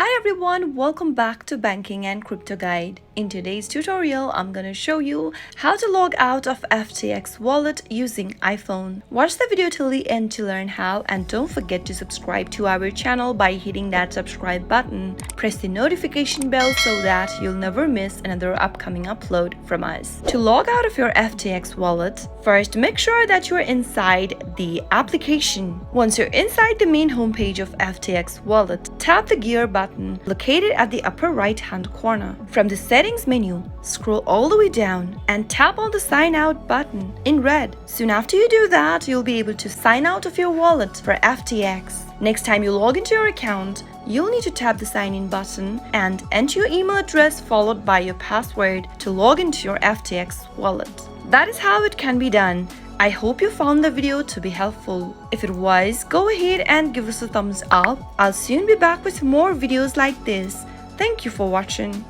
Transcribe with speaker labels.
Speaker 1: Hi everyone, welcome back to Banking and Crypto Guide. In today's tutorial, I'm gonna show you how to log out of FTX wallet using iPhone. Watch the video till the end to learn how, and don't forget to subscribe to our channel by hitting that subscribe button. Press the notification bell so that you'll never miss another upcoming upload from us. To log out of your FTX wallet, first make sure that you're inside the application. Once you're inside the main homepage of FTX wallet, tap the gear button located at the upper right hand corner. From the settings menu, scroll all the way down and tap on the sign out button in red. Soon after you do that, you'll be able to sign out of your wallet for FTX. Next time you log into your account, you'll need to tap the sign in button and enter your email address followed by your password to log into your FTX wallet. That is how it can be done. I hope you found the video to be helpful. If it was, go ahead and give us a thumbs up. I'll soon be back with more videos like this. Thank you for watching.